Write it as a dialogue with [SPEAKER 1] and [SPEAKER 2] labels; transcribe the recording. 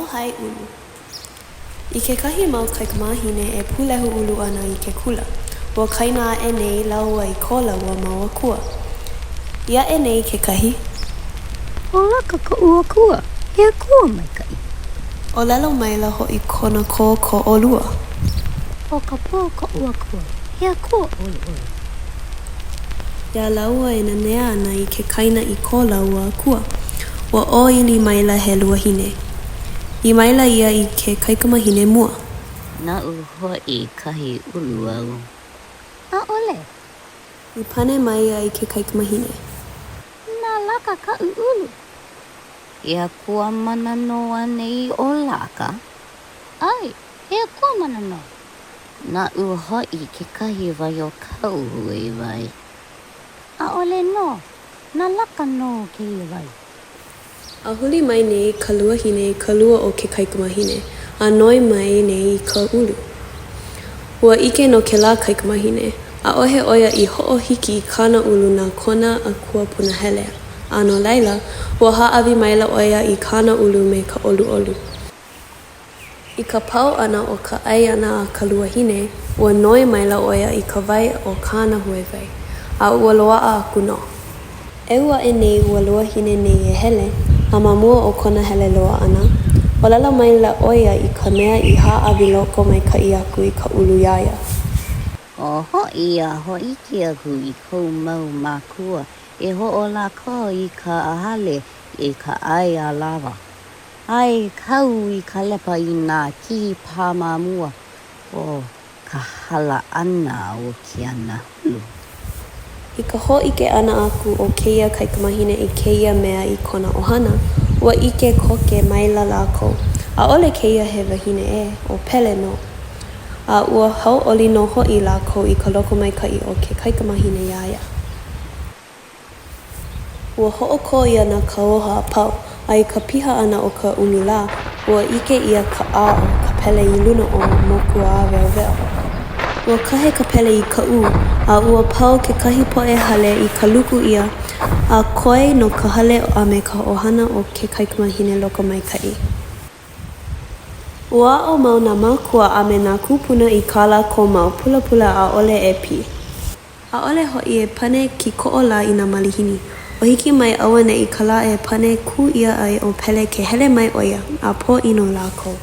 [SPEAKER 1] Mohai ʻulu. I kekahi mau kaikamahine e pulehu ʻulu ana I ke kula. Ua kaina e nei laua I ko laua mau akua. Ia e nei kekahi.
[SPEAKER 2] O laka ka ua kua, he akua mai kai.
[SPEAKER 1] ʻŌlelo maila hoʻi kona ko ʻolua.
[SPEAKER 2] O ka pō ka ua kua, he akua ʻolu.
[SPEAKER 1] Ia laua e nanea ana I ke kaina I ko laua akua. Ua ʻōili maila he luahine. I maila ia I ke kaikamahine mua.
[SPEAKER 3] Na'u hoʻi kahi ʻulu au.
[SPEAKER 2] ʻAʻole.
[SPEAKER 1] I pane mai ia I ke kaikamahine.
[SPEAKER 2] Nā laka ka ʻulu.
[SPEAKER 3] Ia kua mananoa nei o laka.
[SPEAKER 2] Ai, he akua manano.
[SPEAKER 3] Na'u hoʻi ke kahi vai o kau hui vai.
[SPEAKER 2] ʻAʻole no, nā laka no ke I vai.
[SPEAKER 1] A huli mai nei ka luahine ka lua o ke kaikamahine. A noi mai nei ka ulu. Ua ike no ke la kaikamahine. A ohe oia I hoʻohiki I kāna ulu nā kona a kua punahele. A no laila, ua hāʻawi maila oia I kāna ulu me ka ʻoluʻolu. I ka pau ana o ka ʻai ana a ka luahine, ua noi maila oia I ka wai o kāna huewai. A ua loaʻa aku no. E ua e nei ua luahine nei e hele, a mamua o kona hele loa ana. ʻŌlelo maila oia I ka mea I hāʻawi loko mai kai aku I ka ulu iaia.
[SPEAKER 3] O hoʻi a hoʻiki aku I kou mau mākua e hoʻolako I ka ahale I ka ʻai a lawa. Ai kau I ka lepa I nā kiʻi pāmāmua o ka hala ana o ke ana hulu.
[SPEAKER 1] I ka hōʻike ana aku o keia kaikamahine I keia mea I kona ʻOhana, ua ike koke maila lākou. ʻAʻole keia he wahine e, o pele no. A ua hauʻoli no hoʻi lākou I ka loko maikaʻi o ke kaikamahine iaia. Ua hoʻokō ia nā kauoha a pau, a I ka piha ana o ka unula, ua ike ia ka ʻā o ka pele I luna o moku a weoweo. Ua kahe ka pele I ka ʻū, a ua pau ke kahi poʻe hale I ka luku ia, a koe no ka hale a me ka ʻohana o ke kaikamahine loko maikaʻi. Ua aʻo mau nā mākua a me nā kūpuna I kāla ko mau pulapula ʻaʻole e pi. ʻAʻole hoʻi e pane ki koʻola I nā malihini. O hiki mai aua neʻi ka lā e pane kū ia ai o pele ke hele mai ʻoia, a pōʻino lākou.